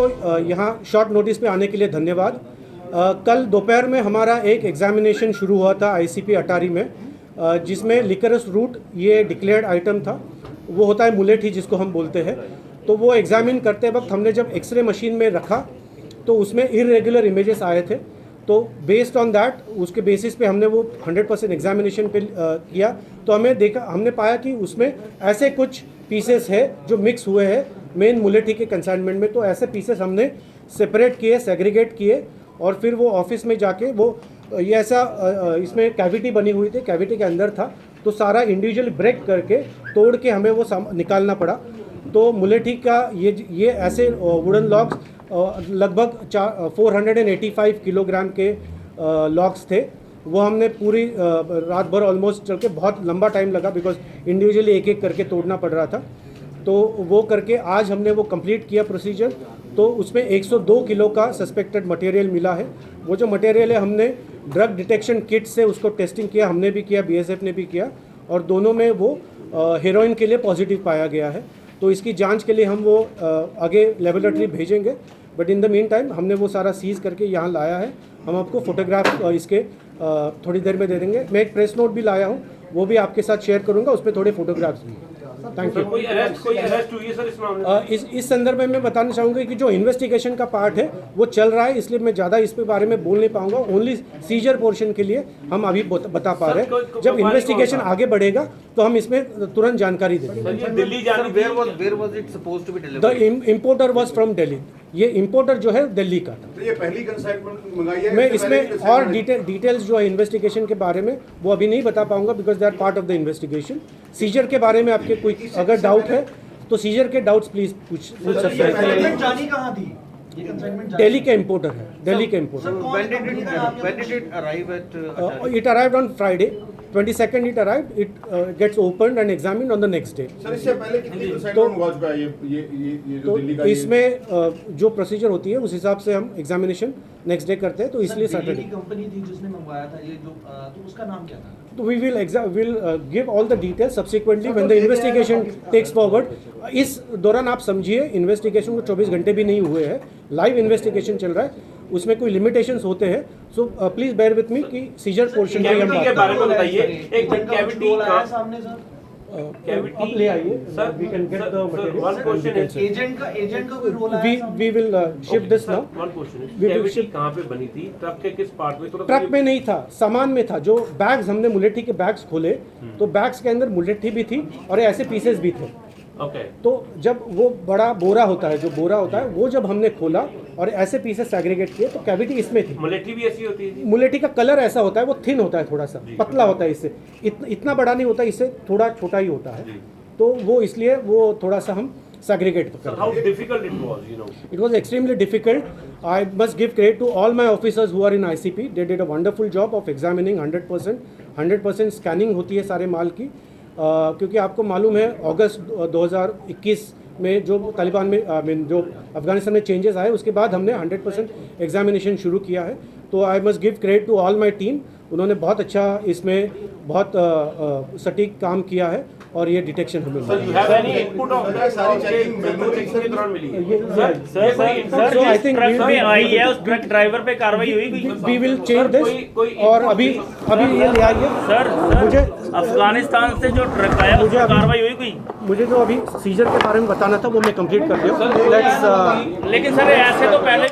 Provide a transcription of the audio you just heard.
को यहाँ short notice पे आने के लिए धन्यवाद। कल दोपहर में हमारा एक एग्जामिनेशन शुरू हुआ था आईसीपी अटारी में, जिसमें लिकरस रूट ये डिक्लेयर्ड आइटम था। वो होता है मुलेठी जिसको हम बोलते हैं। तो वो एग्जामिन करते वक्त हमने जब एक्सरे मशीन में रखा तो उसमें इरेगुलर इमेजेस आए थे। तो बेस्ड ऑन दैट, उसके बेसिस पे हमने वो 100% एग्जामिनेशन पे किया। तो हमने पाया कि उसमें ऐसे कुछ पीसेस है जो मिक्स हुए हैं मेन मुलेठी के कंसाइनमेंट में। तो ऐसे पीसेस हमने सेपरेट किए, सेग्रीगेट किए, और फिर वो ऑफिस में जाके वो ये ऐसा इसमें कैविटी बनी हुई थी, कैविटी के अंदर था, तो सारा इंडिविजुअल ब्रेक करके तोड़ के हमें वो निकालना पड़ा। तो मुलेठी का ये ऐसे वुडन लॉक्स लगभग 485 किलोग्राम के लॉक्स थे। वो हमने पूरी रात भर ऑलमोस्ट चल के, बहुत लंबा टाइम लगा बिकॉज इंडिविजुअली एक एक करके तोड़ना पड़ रहा था। तो वो करके आज हमने वो कंप्लीट किया प्रोसीजर। तो उसमें 102 किलो का सस्पेक्टेड मटेरियल मिला है। वो जो मटेरियल है हमने ड्रग डिटेक्शन किट से उसको टेस्टिंग किया, हमने भी किया, बीएसएफ ने भी किया, और दोनों में वो हेरोइन के लिए पॉजिटिव पाया गया है। तो इसकी जांच के लिए हम वो आगे लेबोरेटरी भेजेंगे। But in the mean time हमने वो सारा सीज़ करके यहाँ लाया है। हम आपको फोटोग्राफ इसके थोड़ी देर में दे देंगे। मैं एक प्रेस नोट भी लाया हूँ, वो भी आपके साथ शेयर करूँगा, उस पर थोड़े फोटोग्राफ्स भी। Thank you. कोई अरेस्ट हुई है सर इस मामले में? इस संदर्भ में मैं बताना चाहूँगा कि जो इन्वेस्टिगेशन का पार्ट है वो चल रहा है, इसलिए मैं ज़्यादा इस पे बारे में बोल नहीं पाऊंगा। ओनली सीजर पोर्शन के लिए हम अभी बता पा रहे हैं। जब इन्वेस्टिगेशन आगे बढ़ेगा तो हम इसमें तुरंत जानकारी देंगे। दिल्ली जानी the importer was from Delhi. ये इम्पोर्टर जो है दिल्ली का था। तो ये पहली कंसाइनमेंट मंगाई है? मैं इसमें और डिटेल्स जो है इन्वेस्टिगेशन के बारे में वो अभी नहीं बता पाऊंगा because they are part of the investigation. Seizure के बारे में आपके कोई अगर डाउट है तो सीजर के डाउट्स प्लीज पूछ सकते हैं। जानी कहाँ थी? दिल्ली के इम्पोर्टर है, दिल्ली के importer. It arrived on Friday, 22nd it arrived. It gets opened and examined on the next day. Sir इससे पहले कितनी कंसाइनमेंट हुआ चुका है ये जो दिल्ली का? तो इसमें जो प्रोसीजर होती है उस हिसाब से हम एग्जामिनेशन नेक्स्ट डे करते हैं। तो इसलिए सैटरडे कंपनी थी जिसने मंगवाया था ये जो, तो उसका नाम क्या था? तो we will give all the details subsequently when the investigation takes forward. इस दौरान आप समझिए इन्वेस्टिगेशन को 24 घंटे भी नहीं हुए हैं, लाइव इन्वेस्टिगेशन चल रहा है, उसमें कोई लिमिटेशंस होते हैं। So please bear with me कि सीजर पोर्शन के बारे में बताइए। एक कैविटी का सामने सर अब ले आइए sir, we can get the material. One question है, एजेंट का कोई रोल है? We will ship this now. One question है, कैविटी कहां पे बनी थी? ट्रक के किस पार्ट में? ट्रक में नहीं था, सामान में था। जो बैग्स हमने मुलेठी के बैग्स खोले तो बैग्स के अंदर मुलेठी भी थी और ऐसे पीसेस भी थे। ओके। तो जब वो बड़ा बोरा होता है, जो बोरा होता है, वो जब हमने खोला और ऐसे पीसेस सेग्रीगेट किए तो कैविटी इसमें थी। मुलेठी भी ऐसी होती है? मुलेठी का कलर ऐसा होता है, वो थिन होता है, थोड़ा सा पतला होता है, इससे इतना बड़ा नहीं होता, इससे थोड़ा छोटा ही होता है। तो वो इसलिए वो थोड़ा सा हम सेग्रीगेट करते हैं। How difficult it was, you know? It was extremely difficult. I must give credit to all my officers who are in ICP. They did a wonderful job of examining 100% scanning होती है सारे माल की। क्योंकि आपको मालूम है अगस्त 2021 में जो तालिबान में जो अफगानिस्तान में चेंजेस आए उसके बाद हमने 100% एग्जामिनेशन शुरू किया है। तो I must give credit to all my team. उन्होंने बहुत अच्छा इसमें बहुत सटीक काम किया है और ये डिटेक्शन हमें sir you have any input of सारी चेकिंग के दौरान मिली है? सर आई थिंक आई है, उस ट्रक ड्राइवर पे कार्रवाई हुई? We will change this. और अभी ये ले आइए सर। मुझे अफगानिस्तान से जो ट्रक आया उस पर कार्रवाई हुई कोई? मुझे जो अभी सीजर के बारे में बताना था वो मैं कंप्लीट कर दिया। लेकिन सर ऐसे तो पहले